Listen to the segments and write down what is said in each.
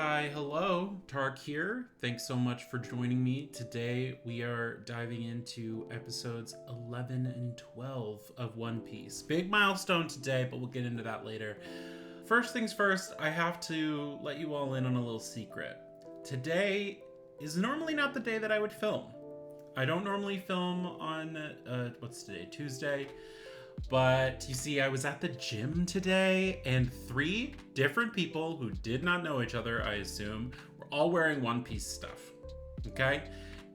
Hi, hello, Tark here. Thanks so much for joining me. Today we are diving into episodes 11 and 12 of One Piece. Big milestone today, but we'll get into that later. First things first, I have to let you all in on a little secret. Today is normally not the day that I would film. I don't normally film on, what's today? Tuesday. But you see, I was at the gym today, and 3 different people who did not know each other, I assume, were all wearing One Piece stuff. Okay?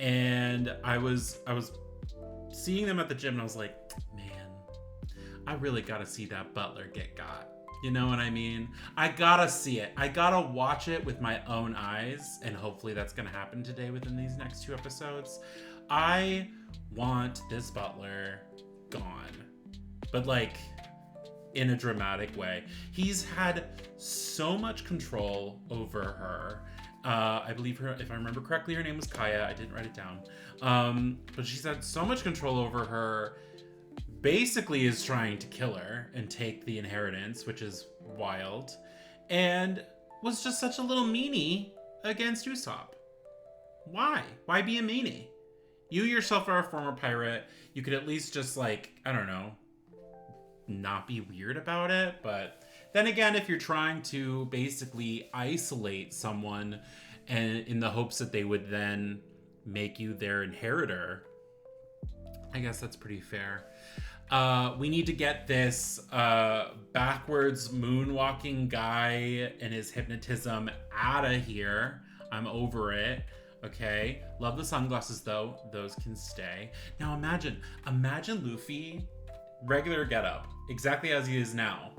And I was seeing them at the gym, and I was like, man, I really gotta see that Butler get got. You know what I mean? I gotta see it. I gotta watch it with my own eyes, and hopefully that's gonna happen today within these next 2 episodes. I want this Butler gone. But like in a dramatic way. He's had so much control over her. I believe her, if I remember correctly, her name was Kaya. I didn't write it down. But she's had so much control over her, basically is trying to kill her and take the inheritance, which is wild. And was just such a little meanie against Usopp. Why? Why be a meanie? You yourself are a former pirate. You could at least just like, I don't know, not be weird about it. But then again, if you're trying to basically isolate someone and in the hopes that they would then make you their inheritor, I guess that's pretty fair. We need to get this backwards moonwalking guy and his hypnotism out of here. I'm over it. Okay. Love the sunglasses though. Those can stay. Now imagine Luffy, regular getup, exactly as he is now,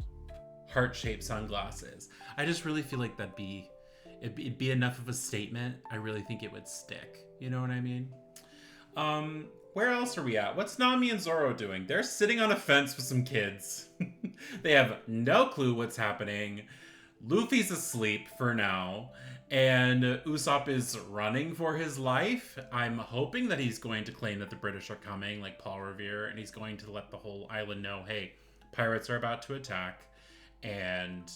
heart-shaped sunglasses. I just really feel like it'd be enough of a statement. I really think it would stick. You know what I mean? Where else are we at? What's Nami and Zoro doing? They're sitting on a fence with some kids. They have no clue what's happening. Luffy's asleep for now, and Usopp is running for his life. I'm hoping that he's going to claim that the British are coming, like Paul Revere, and he's going to let the whole island know, hey, pirates are about to attack, and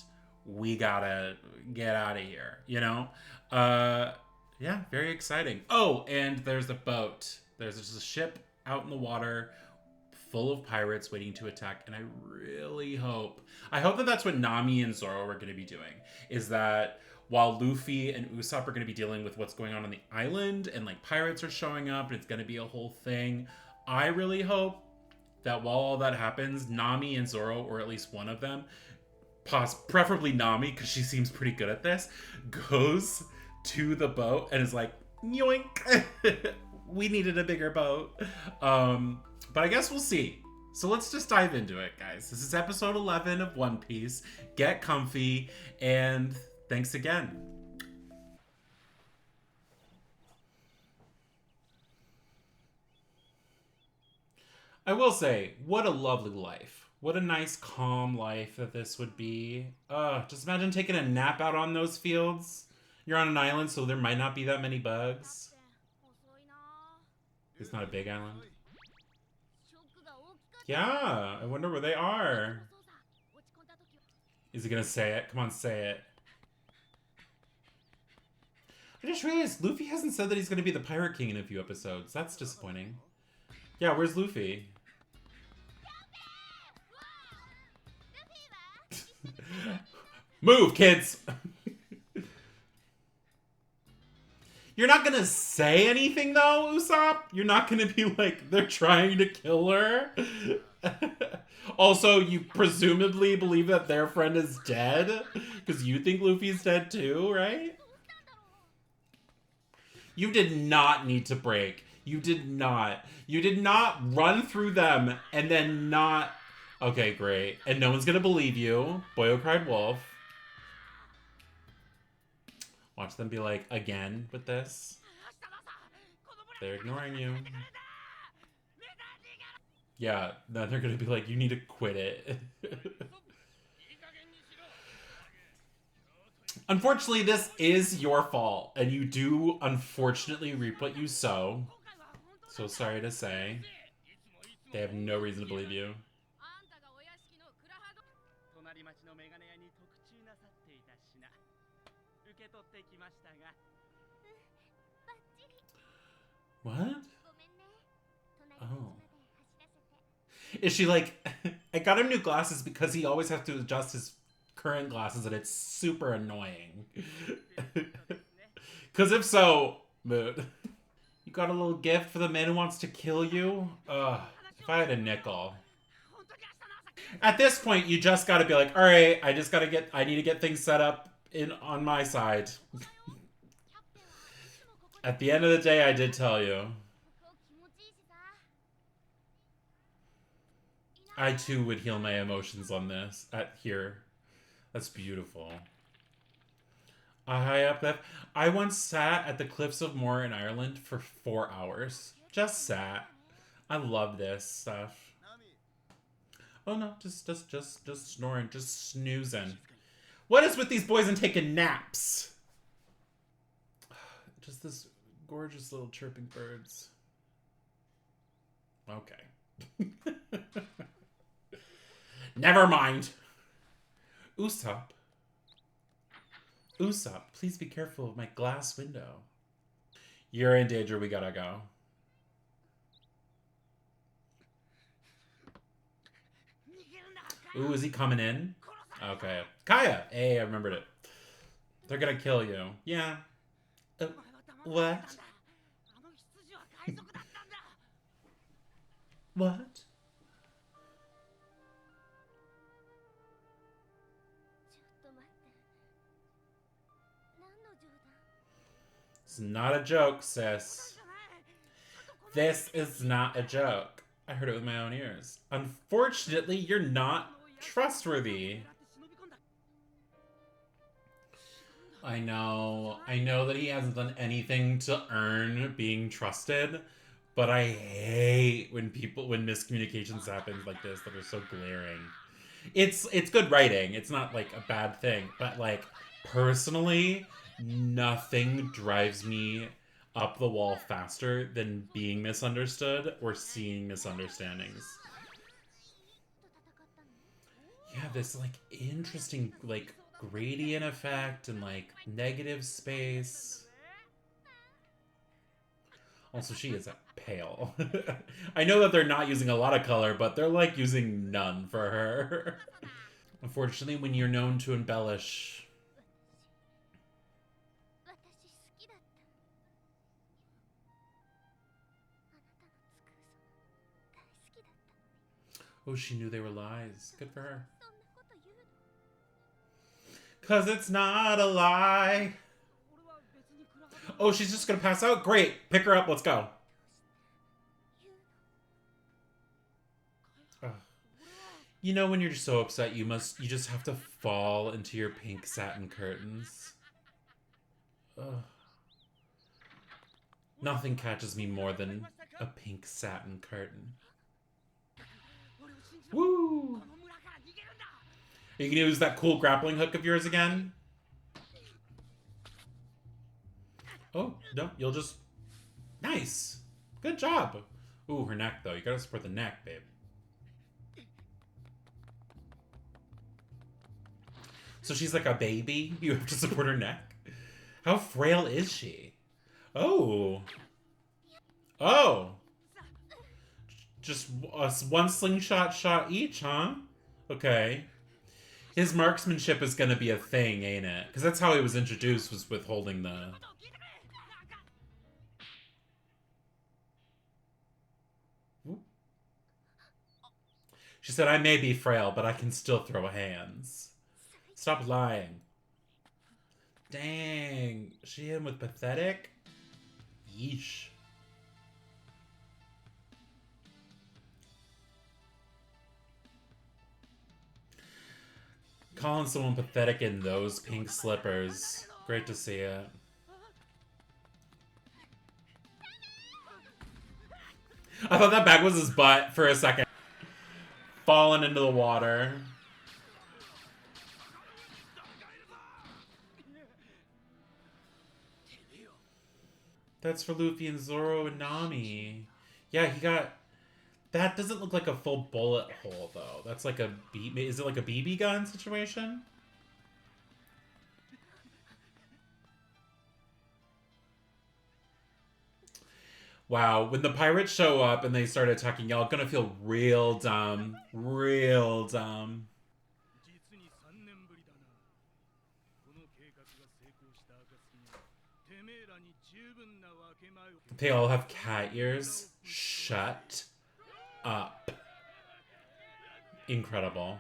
we gotta get out of here, you know? Yeah, very exciting. Oh, and there's a boat. There's just a ship out in the water full of pirates waiting to attack, and I hope that that's what Nami and Zoro are going to be doing, is that while Luffy and Usopp are going to be dealing with what's going on the island, and like pirates are showing up, and it's going to be a whole thing, I really hope that while all that happens, Nami and Zoro, or at least one of them, preferably Nami, because she seems pretty good at this, goes to the boat and is like, yoink, we needed a bigger boat. But I guess we'll see. So let's just dive into it, guys. This is episode 11 of One Piece. Get comfy, and thanks again. I will say, what a lovely life. What a nice, calm life that this would be. Just imagine taking a nap out on those fields. You're on an island, so there might not be that many bugs. It's not a big island. Yeah, I wonder where they are. Is he gonna say it? Come on, say it. I just realized Luffy hasn't said that he's gonna be the Pirate King in a few episodes. That's disappointing. Yeah, where's Luffy? Move, kids! You're not gonna say anything, though, Usopp? You're not gonna be like, they're trying to kill her? Also, you presumably believe that their friend is dead? Because you think Luffy's dead too, right? You did not need to break. You did not. You did not run through them and then not... Okay, great. And no one's gonna believe you. Boyo cried wolf. Watch them be like, again with this. They're ignoring you. Yeah, then they're gonna be like, you need to quit it. Unfortunately, this is your fault, and you do unfortunately reap what you sow. So sorry to say. They have no reason to believe you. What? Oh. Is she like, I got him new glasses because he always has to adjust his current glasses and it's super annoying. Because if so, mood. You got a little gift for the man who wants to kill you? Ugh, if I had a nickel. At this point, you just gotta be like, alright, I need to get things set up on my side. At the end of the day, I did tell you. I too would heal my emotions on this, here. That's beautiful. A high up cliff. I once sat at the cliffs of Moher in Ireland for 4 hours. Just sat. I love this stuff. Oh no, just snoring, just snoozing. What is with these boys and taking naps? Just this gorgeous little chirping birds. Okay. Never mind. Usopp. Usopp, please be careful of my glass window. You're in danger, we gotta go. Ooh, is he coming in? Okay. Kaya! Hey, I remembered it. They're gonna kill you. Yeah. What? What? It's not a joke, sis. This is not a joke. I heard it with my own ears. Unfortunately, you're not trustworthy. I know that he hasn't done anything to earn being trusted, but I hate when miscommunications happen like this that are so glaring. It's good writing. It's not like a bad thing, but like personally, nothing drives me up the wall faster than being misunderstood or seeing misunderstandings. Yeah, this like interesting like gradient effect and like negative space. Also, she is pale. I know that they're not using a lot of color, but they're like using none for her. Unfortunately, when you're known to embellish... Oh, she knew they were lies. Good for her. 'Cause it's not a lie. Oh, she's just gonna pass out? Great. Pick her up. Let's go. Ugh. You know when you're so upset, you just have to fall into your pink satin curtains. Ugh. Nothing catches me more than a pink satin curtain. Woo! Are you gonna use that cool grappling hook of yours again? Oh, no, you'll just... Nice! Good job! Ooh, her neck, though. You gotta support the neck, babe. So she's like a baby? You have to support her neck? How frail is she? Oh. Oh. Just one slingshot shot each, huh? Okay. His marksmanship is gonna be a thing, ain't it? Because that's how he was introduced, was with holding the... She said, I may be frail, but I can still throw hands. Stop lying. Dang. She hit him with pathetic? Yeesh. Calling someone pathetic in those pink slippers. Great to see it. I thought that bag was his butt for a second. Falling into the water. That's for Luffy and Zoro and Nami. Yeah, he got... That doesn't look like a full bullet hole, though. That's like a... Is it like a BB gun situation? Wow, when the pirates show up and they start attacking, y'all gonna feel real dumb. Real dumb. They all have cat ears. Shut up. Incredible.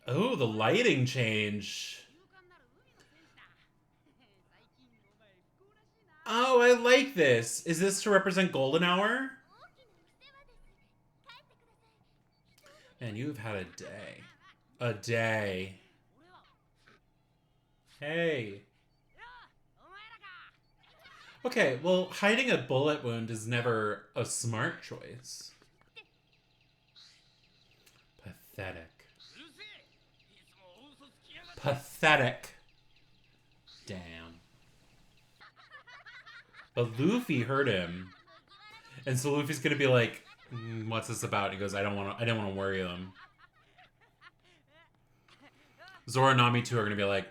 Oh, the lighting change. Oh, I like this. Is this to represent golden hour? Man, you've had a day. A day. Hey. Okay, well, hiding a bullet wound is never a smart choice. Pathetic. Pathetic. Damn. But Luffy hurt him. And so Luffy's gonna be like, what's this about? And he goes, I didn't want to worry them. Zoro and Nami too are gonna be like,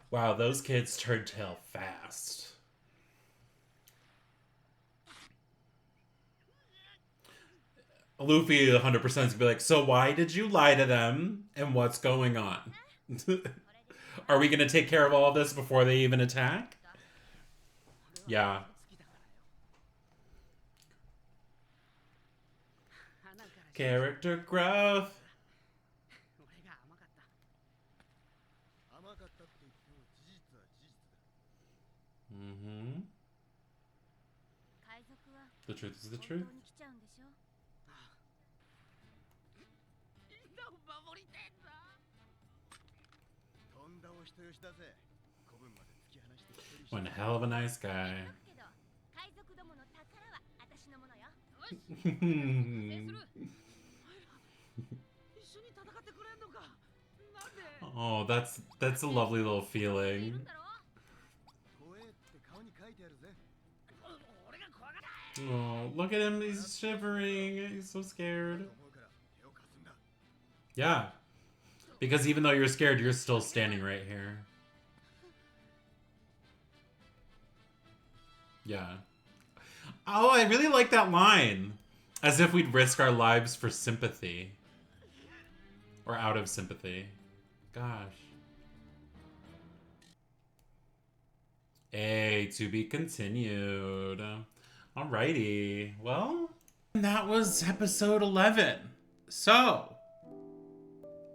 wow, those kids turned tail fast. Luffy 100% is gonna be like, so why did you lie to them? And what's going on? Are we gonna take care of all of this before they even attack? Yeah. Character growth. Mm-hmm. The truth is the truth. One hell of a nice guy. Oh, that's a lovely little feeling. Oh, look at him, he's shivering. He's so scared. Yeah. Because even though you're scared, you're still standing right here. Yeah. Oh, I really like that line. As if we'd risk our lives for sympathy. Or out of sympathy. Gosh. Hey, to be continued. Alrighty. Well, that was episode 11. So,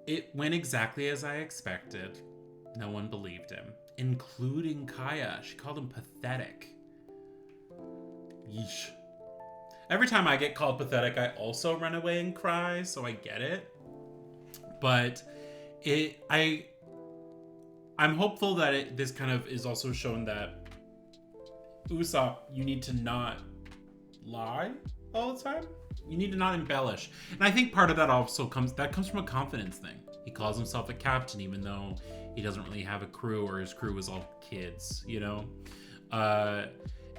it went exactly as I expected. No one believed him, including Kaya. She called him pathetic. Yeesh. Every time I get called pathetic, I also run away and cry, so I get it. But I'm hopeful that this kind of is also shown that Usopp, you need to not lie all the time. You need to not embellish. And I think part of that also comes from a confidence thing. He calls himself a captain even though he doesn't really have a crew, or his crew was all kids, you know?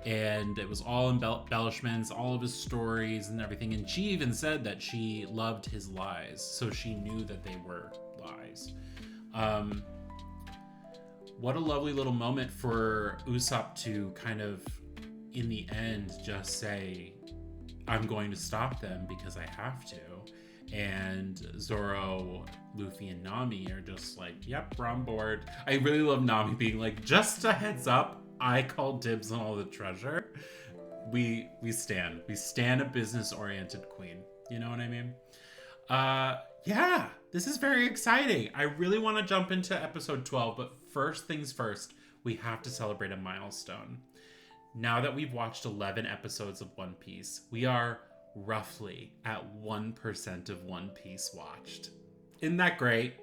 And it was all embellishments, all of his stories and everything. And she even said that she loved his lies, so she knew that they were lies. What a lovely little moment for Usopp to kind of, in the end, just say, I'm going to stop them because I have to. And Zoro, Luffy, and Nami are just like, yep, we're on board. I really love Nami being like, just a heads up, I called dibs on all the treasure. We stand a business-oriented queen. You know what I mean? Yeah, this is very exciting. I really want to jump into episode 12, but first things first, we have to celebrate a milestone. Now that we've watched 11 episodes of One Piece, we are roughly at 1% of One Piece watched. Isn't that great?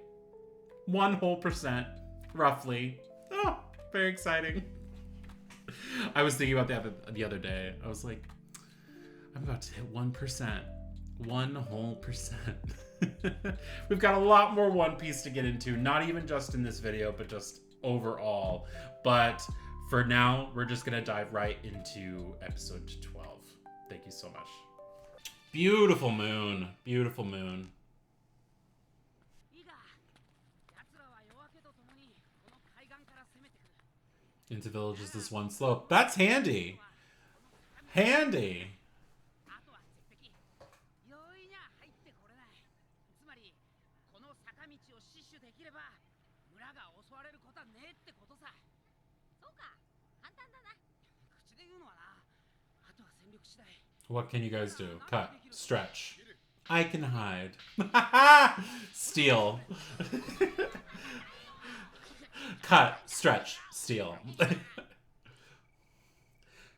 1 whole percent, roughly. Oh, very exciting. I was thinking about that the other day. I was like, I'm about to hit 1%. 1 whole percent. We've got a lot more One Piece to get into, not even just in this video, but just overall. But for now, we're just gonna dive right into episode 12. Thank you so much. Beautiful moon. Beautiful moon. Into villages this one slope. That's handy. Handy. What can you guys do? Cut. Stretch. I can hide. Steal. Cut. Stretch. Steal.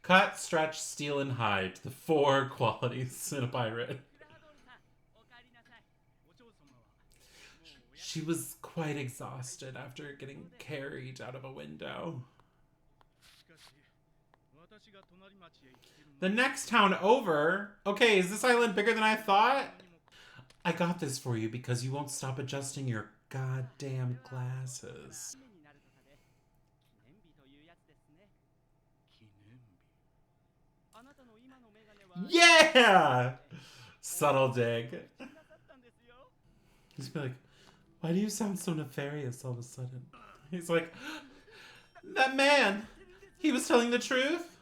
Cut, stretch, steal, and hide. The 4 qualities in a pirate. She was quite exhausted after getting carried out of a window. The next town over? Okay, is this island bigger than I thought? I got this for you because you won't stop adjusting your goddamn glasses. Yeah! Subtle dig. He's like, why do you sound so nefarious all of a sudden? He's like, that man, he was telling the truth?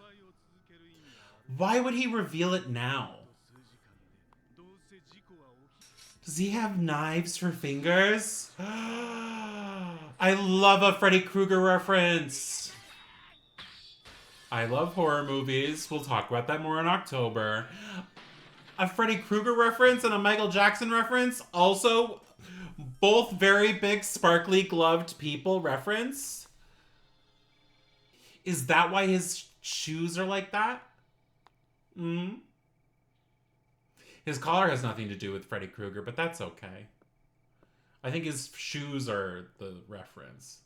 Why would he reveal it now? Does he have knives for fingers? I love a Freddy Krueger reference. I love horror movies. We'll talk about that more in October. A Freddy Krueger reference and a Michael Jackson reference. Also, both very big sparkly gloved people reference. Is that why his shoes are like that? Hmm? His collar has nothing to do with Freddy Krueger, but that's okay. I think his shoes are the reference.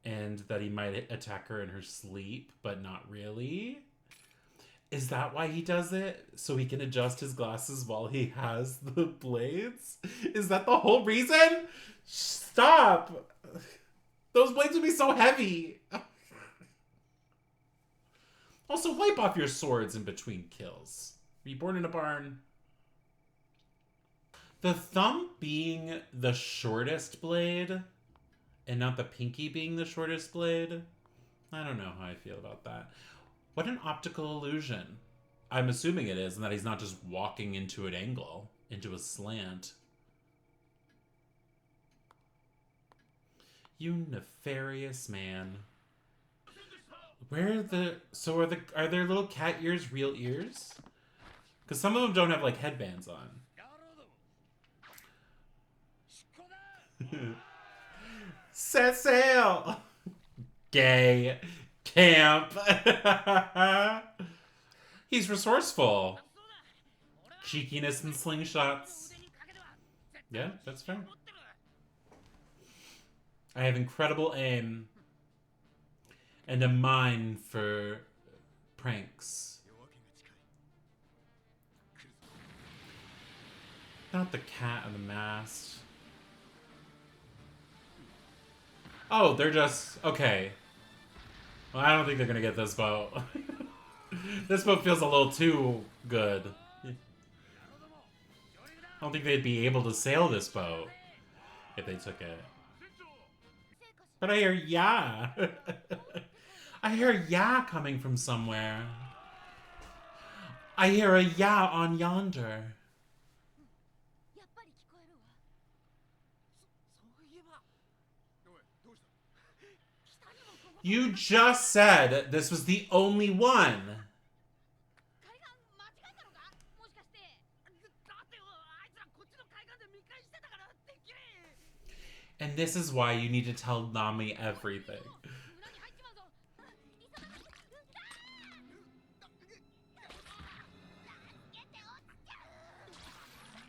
And that he might attack her in her sleep, but not really. Is that why he does it? So he can adjust his glasses while he has the blades? Is that the whole reason? Stop! Those blades would be so heavy. Also, wipe off your swords in between kills. Were you born in a barn? The thumb being the shortest blade and not the pinky being the shortest blade? I don't know how I feel about that. What an optical illusion. I'm assuming it is, and that he's not just walking into an angle, into a slant. You nefarious man. Where are the... So are their little cat ears real ears? Because some of them don't have, like, headbands on. Set sail! Gay. Camp. He's resourceful. Cheekiness and slingshots. Yeah, that's fair. I have incredible aim. And a mind for pranks. Not the cat on the mast. Oh, they're just... Okay. Well, I don't think they're gonna get this boat. This boat feels a little too good. I don't think they'd be able to sail this boat if they took it. But I hear yeah. I hear a yeah coming from somewhere. I hear a yeah on yonder. You just said this was the only one. And this is why you need to tell Nami everything.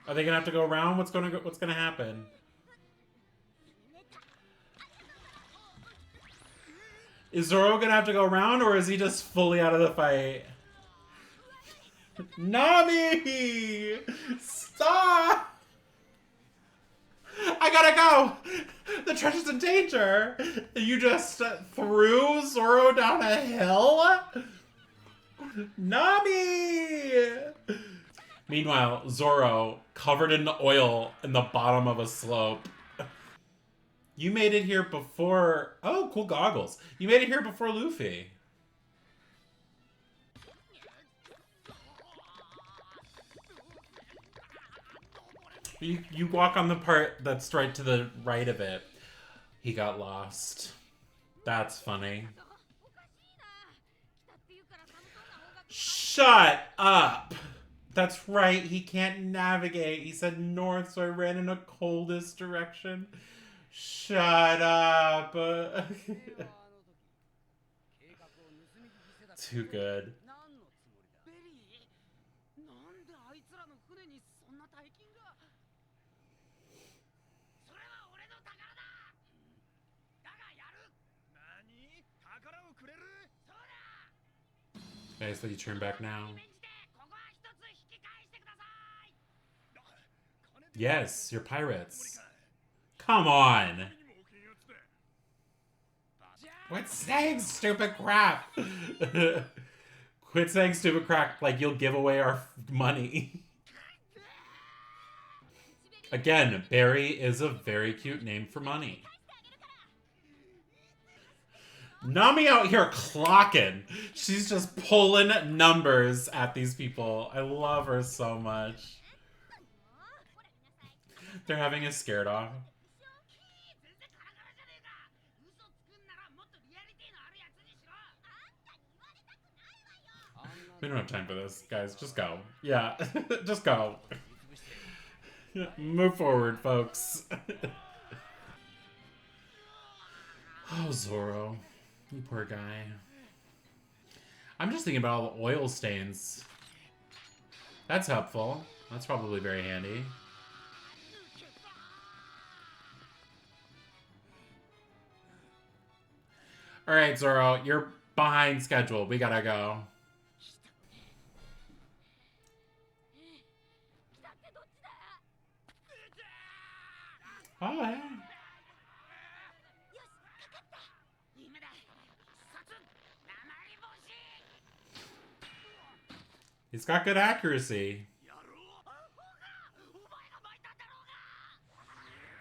Are they gonna have to go around? What's gonna happen? Is Zoro gonna have to go around, or is he just fully out of the fight? Nami! Stop! I gotta go! The treasure's in danger! You just threw Zoro down a hill? Nami! Meanwhile, Zoro, covered in oil in the bottom of a slope. You made it here before... Oh, cool goggles. You made it here before Luffy. You walk on the part that's right to the right of it. He got lost. That's funny. Shut up! That's right, he can't navigate. He said north, so I ran in the coldest direction. Shut up. Too good. Okay, so you turn back now. Yes, you're pirates. Come on. Quit saying stupid crap. Quit saying stupid crap like you'll give away our money. Again, Barry is a very cute name for money. Nami out here clocking. She's just pulling numbers at these people. I love her so much. They're having a scared off. We don't have time for this, guys. Just go. Yeah, just go. Move forward, folks. Oh, Zoro. You poor guy. I'm just thinking about all the oil stains. That's helpful. That's probably very handy. Alright, Zoro. You're behind schedule. We gotta go. Oh, hey. He's got good accuracy.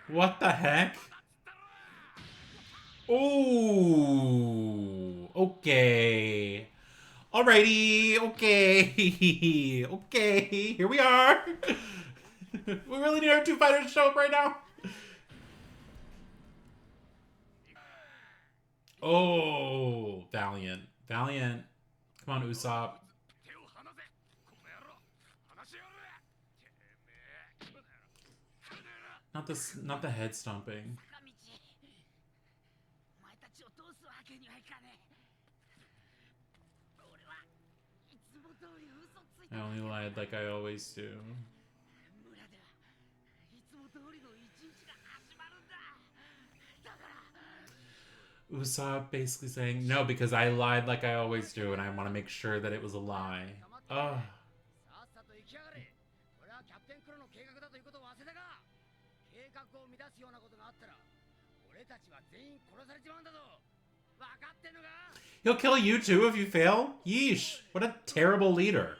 What the heck? Ooh. Okay. Alrighty. Okay. Okay. Here we are. We really need our two fighters to show up right now. Oh, Valiant. Valiant. Come on, Usopp. Not this, not the head stomping. I only lied like I always do. Usopp basically saying, no, because I lied like I always do, and I want to make sure that it was a lie. Ugh. He'll kill you too if you fail? Yeesh. What a terrible leader.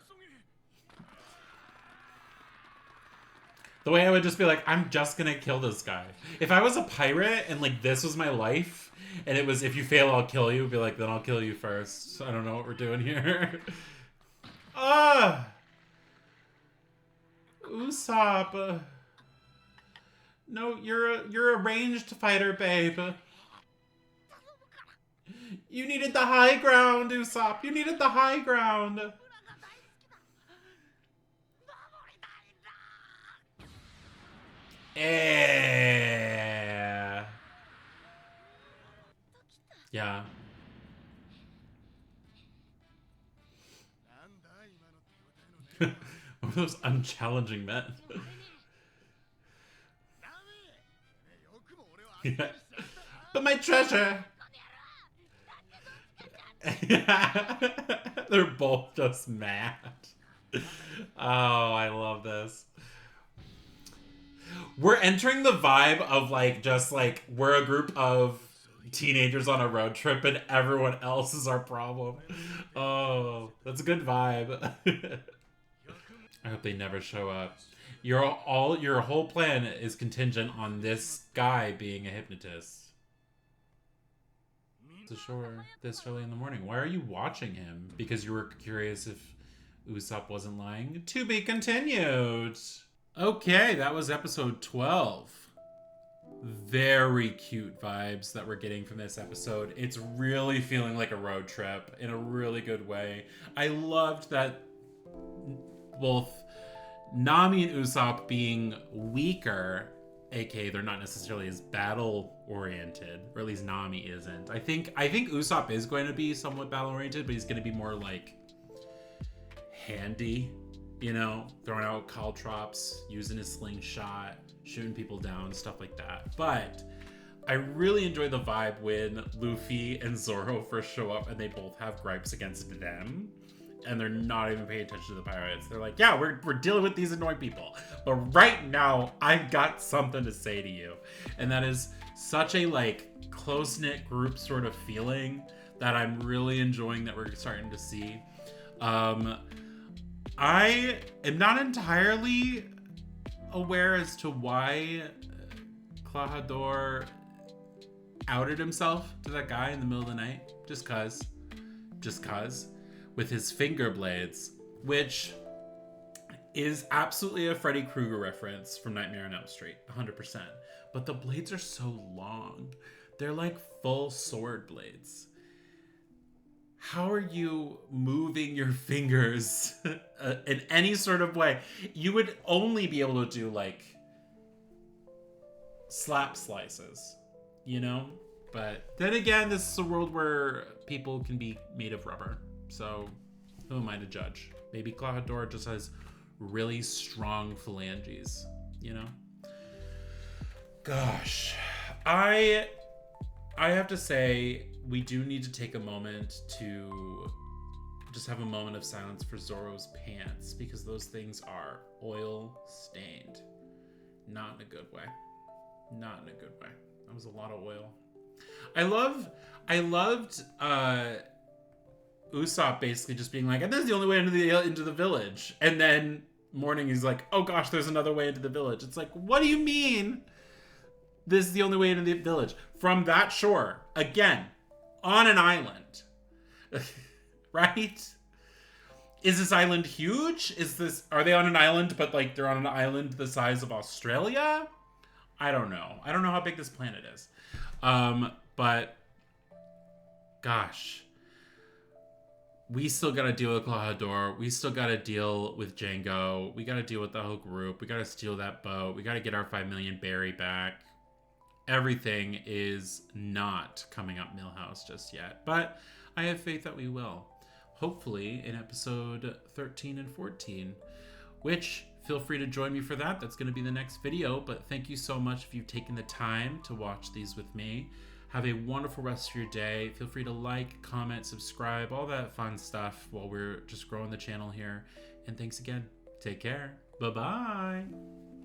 The way I would just be like, I'm just gonna kill this guy. If I was a pirate and like this was my life, and it was if you fail I'll kill you, be like, then I'll kill you first. I don't know what we're doing here. Ah! Usopp. No, you're a ranged fighter, babe. You needed the high ground, Usopp. You needed the high ground. Eh. Yeah. One of those unchallenging men. Yeah. But my treasure! They're both just mad. Oh, I love this. We're entering the vibe of like just like we're a group of teenagers on a road trip and everyone else is our problem. Oh, that's a good vibe. I hope they never show up. Your whole plan is contingent on this guy being a hypnotist. To shore this early in the morning. Why are you watching him? Because you were curious if Usopp wasn't lying? To be continued. Okay, that was episode 12. Very cute vibes that we're getting from this episode. It's really feeling like a road trip in a really good way. I loved that both Nami and Usopp being weaker, aka they're not necessarily as battle oriented, or at least Nami isn't. I think Usopp is going to be somewhat battle oriented, but he's going to be more like handy, you know, throwing out caltrops, using his slingshot, shooting people down, stuff like that. But I really enjoy the vibe when Luffy and Zoro first show up and they both have gripes against them. And they're not even paying attention to the pirates. They're like, yeah, we're dealing with these annoying people. But right now, I've got something to say to you. And that is such a, like, close-knit group sort of feeling that I'm really enjoying that we're starting to see. I am not entirely aware as to why Klahadore outed himself to that guy in the middle of the night. Just cause. With his finger blades, which is absolutely a Freddy Krueger reference from Nightmare on Elm Street, 100%. But the blades are so long. They're like full sword blades. How are you moving your fingers in any sort of way? You would only be able to do like slap slices, you know? But then again, this is a world where people can be made of rubber. So, who am I to judge? Maybe Klahadore just has really strong phalanges, you know? Gosh. I have to say, we do need to take a moment to just have a moment of silence for Zoro's pants, because those things are oil stained. Not in a good way. Not in a good way. That was a lot of oil. I loved Usopp basically just being like, and this is the only way into the village. And then morning he's like, oh gosh, there's another way into the village. It's like, what do you mean this is the only way into the village? From that shore, again, on an island. Right? Is this island huge? Are they on an island, but like they're on an island the size of Australia? I don't know. I don't know how big this planet is. But gosh. We still got to deal with Klahadore. We still got to deal with Django. We got to deal with the whole group. We got to steal that boat. We got to get our 5 million berry back. Everything is not coming up Millhouse just yet. But I have faith that we will. Hopefully in episode 13 and 14. Which, feel free to join me for that. That's going to be the next video. But thank you so much if you've taken the time to watch these with me. Have a wonderful rest of your day. Feel free to like, comment, subscribe, all that fun stuff while we're just growing the channel here. And thanks again. Take care. Bye-bye.